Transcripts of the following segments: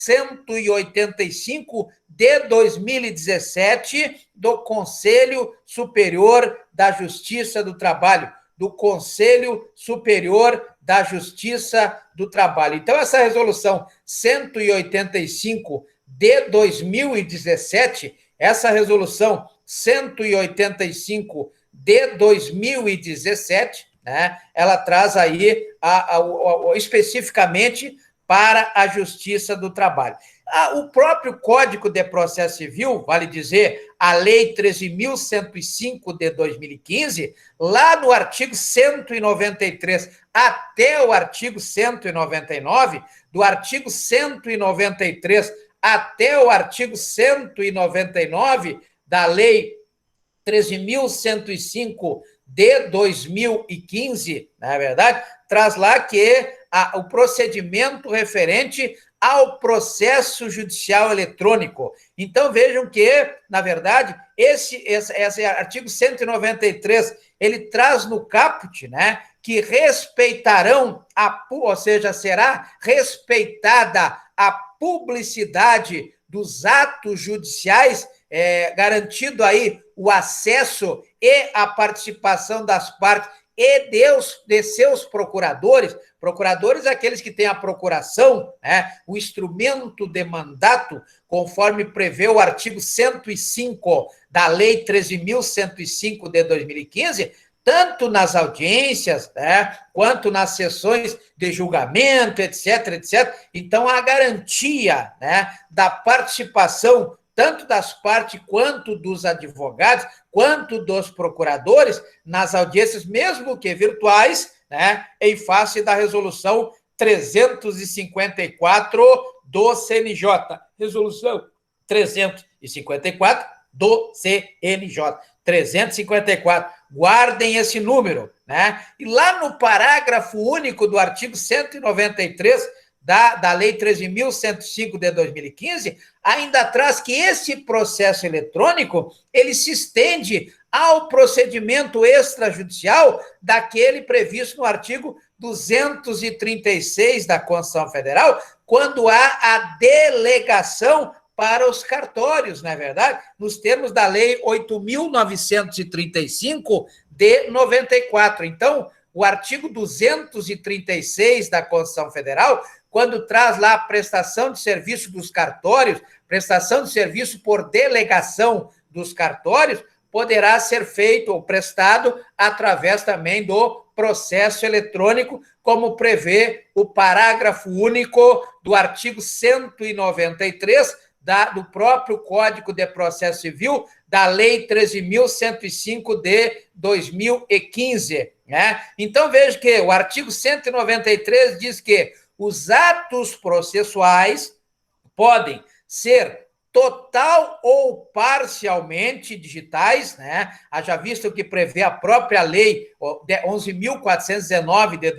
185 de 2017 do Conselho Superior da Justiça do Trabalho, do Conselho Superior da Justiça do Trabalho. Então, essa resolução 185 de 2017, essa resolução 185 de 2017, né, ela traz aí especificamente para a Justiça do Trabalho. O próprio Código de Processo Civil, vale dizer, a Lei 13.105 de 2015, lá no artigo 193 até o artigo 199, do artigo 193 até o artigo 199 da Lei 13.105 de 2015, na verdade, traz lá que o procedimento referente ao processo judicial eletrônico. Então, vejam que, na verdade, esse artigo 193, ele traz no caput, né, que respeitarão, ou seja, será respeitada a publicidade dos atos judiciais, garantido aí o acesso e a participação das partes e de seus procuradores, aqueles que têm a procuração, né, o instrumento de mandato, conforme prevê o artigo 105 da Lei 13.105 de 2015, tanto nas audiências, né, quanto nas sessões de julgamento, etc. Então, a garantia, né, da participação tanto das partes quanto dos advogados, quanto dos procuradores, nas audiências, mesmo que virtuais, né, em face da resolução 354 do CNJ. Resolução 354 do CNJ. 354. Guardem esse número, né? E lá no parágrafo único do artigo 193 da Lei 13.105 de 2015, ainda traz que esse processo eletrônico, ele se estende ao procedimento extrajudicial daquele previsto no artigo 236 da Constituição Federal, quando há a delegação para os cartórios, não é verdade? Nos termos da Lei 8.935 de 94. Então, o artigo 236 da Constituição Federal, quando traz lá a prestação de serviço dos cartórios, prestação de serviço por delegação dos cartórios, poderá ser feito ou prestado através também do processo eletrônico, como prevê o parágrafo único do artigo 193 do próprio Código de Processo Civil, da Lei 13.105 de 2015. Né? Então, veja que o artigo 193 diz que os atos processuais podem ser total ou parcialmente digitais, né? Haja visto o que prevê a própria Lei 11.419 de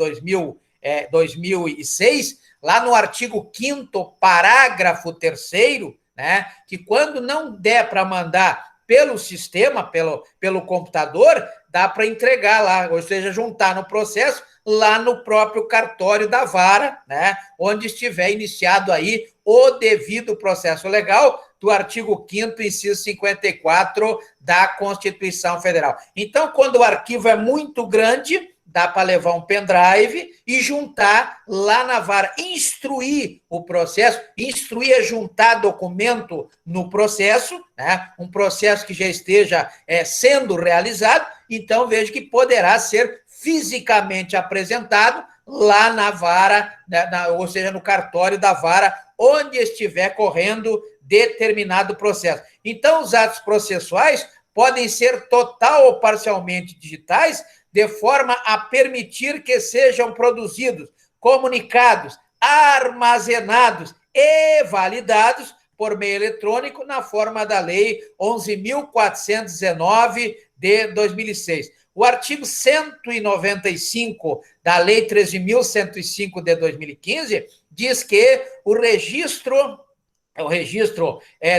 2006, lá no artigo 5º, parágrafo 3º, né? Que quando não der para mandar pelo sistema, pelo computador, dá para entregar lá, ou seja, juntar no processo lá no próprio cartório da vara, né, onde estiver iniciado aí o devido processo legal do artigo 5º, inciso 54 da Constituição Federal. Então, quando o arquivo é muito grande, dá para levar um pendrive e juntar lá na vara, instruir o processo, instruir é juntar documento no processo, né, um processo que já esteja sendo realizado, então veja que poderá ser fisicamente apresentado lá na vara, né, ou seja, no cartório da vara, onde estiver correndo determinado processo. Então, os atos processuais podem ser total ou parcialmente digitais, de forma a permitir que sejam produzidos, comunicados, armazenados e validados por meio eletrônico na forma da Lei 11.419 de 2006. O artigo 195 da Lei 13.105 de 2015 diz que o registro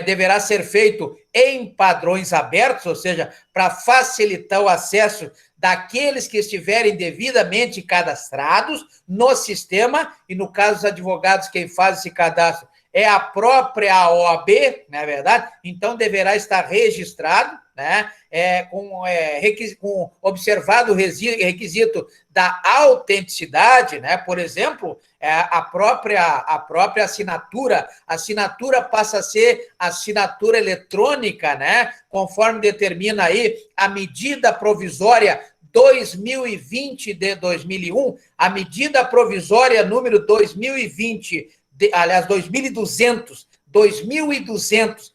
deverá ser feito em padrões abertos, ou seja, para facilitar o acesso daqueles que estiverem devidamente cadastrados no sistema, e no caso dos advogados, quem faz esse cadastro é a própria OAB, não é verdade? Então, deverá estar registrado, né? Com observado o requisito da autenticidade, né? Por exemplo, a própria assinatura. A assinatura passa a ser assinatura eletrônica, né? Conforme determina aí a medida provisória 2020 de 2001, a medida provisória número 2020, aliás, 2200, 2.200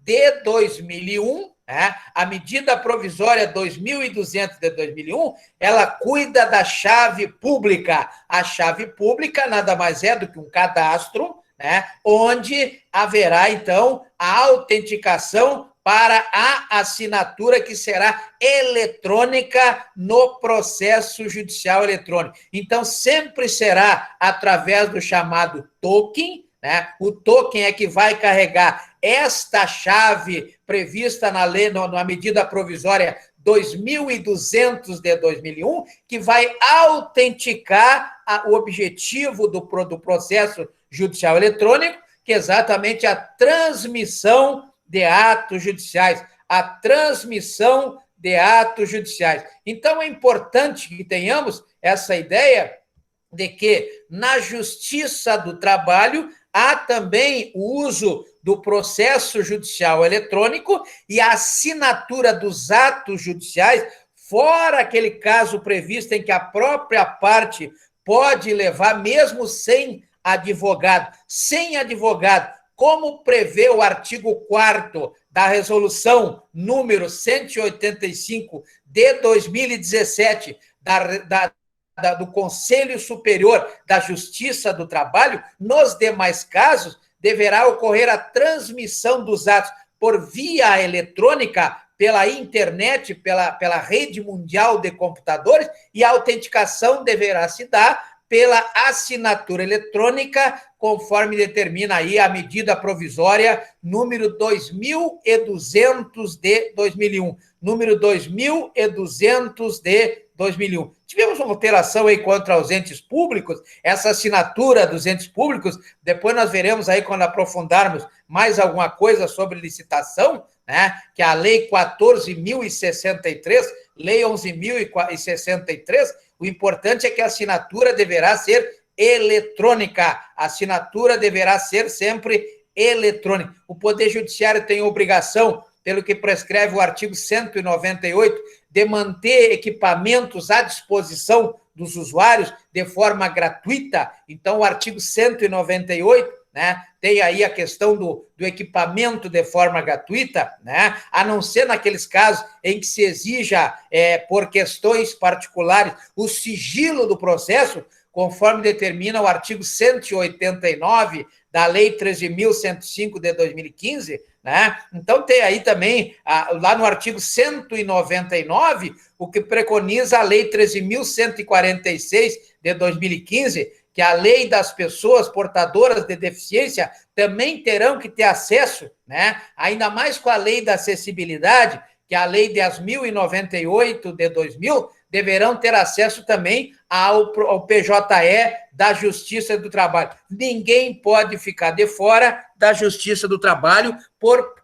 de 2001, né? A medida provisória 2.200 de 2001, ela cuida da chave pública. A chave pública nada mais é do que um cadastro, né? Onde haverá, então, a autenticação para a assinatura que será eletrônica no processo judicial eletrônico. Então, sempre será através do chamado token, né? O token é que vai carregar esta chave prevista na lei, na medida provisória 2.200 de 2001, que vai autenticar o objetivo do processo judicial eletrônico, que é exatamente a transmissão de atos judiciais, a transmissão de atos judiciais. Então, é importante que tenhamos essa ideia de que na Justiça do Trabalho há também o uso do processo judicial eletrônico e a assinatura dos atos judiciais, fora aquele caso previsto em que a própria parte pode levar, mesmo sem advogado. Sem advogado, como prevê o artigo 4º da resolução número 185 de 2017 do Conselho Superior da Justiça do Trabalho, nos demais casos, deverá ocorrer a transmissão dos atos por via eletrônica, pela internet, pela rede mundial de computadores, e a autenticação deverá se dar pela assinatura eletrônica, conforme determina aí a medida provisória número 2.200 de 2001. Número 2.200 de 2001. Tivemos uma alteração aí contra os entes públicos, essa assinatura dos entes públicos, depois nós veremos aí quando aprofundarmos mais alguma coisa sobre licitação, né, que a Lei 14.063, Lei 11.063, o importante é que a assinatura deverá ser eletrônica, a assinatura deverá ser sempre eletrônica. O Poder Judiciário tem obrigação, pelo que prescreve o artigo 198, de manter equipamentos à disposição dos usuários de forma gratuita. Então, o artigo 198, né, tem aí a questão do equipamento de forma gratuita, né, a não ser naqueles casos em que se exija, por questões particulares, o sigilo do processo, conforme determina o artigo 189 da Lei 13.105 de 2015, né? Então, tem aí também, lá no artigo 199, o que preconiza a Lei 13.146 de 2015, que a lei das pessoas portadoras de deficiência também terão que ter acesso, né? Ainda mais com a lei da acessibilidade, que é a Lei 10.098 de 2000, deverão ter acesso também ao PJE da Justiça do Trabalho. Ninguém pode ficar de fora da Justiça do Trabalho,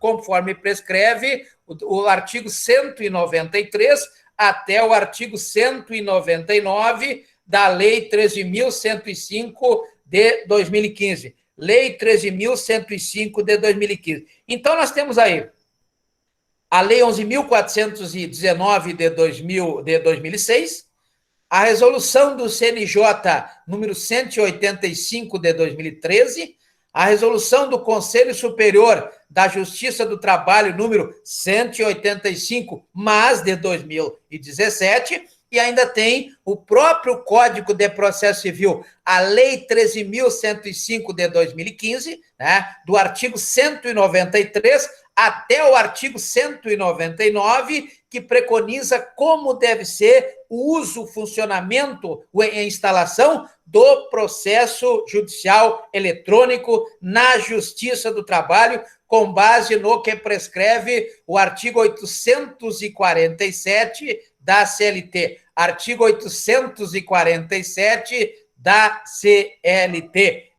conforme prescreve o artigo 193 até o artigo 199 da Lei 13.105 de 2015. Lei 13.105 de 2015. Então, nós temos aí a Lei 11.419 de 2006, a resolução do CNJ número 185 de 2013, a resolução do Conselho Superior da Justiça do Trabalho número 185, mas de 2017, e ainda tem o próprio Código de Processo Civil, a Lei 13.105 de 2015, né, do artigo 193 até o artigo 199, que preconiza como deve ser o uso, o funcionamento e a instalação do processo judicial eletrônico na Justiça do Trabalho, com base no que prescreve o artigo 847 da CLT. Artigo 847 da CLT.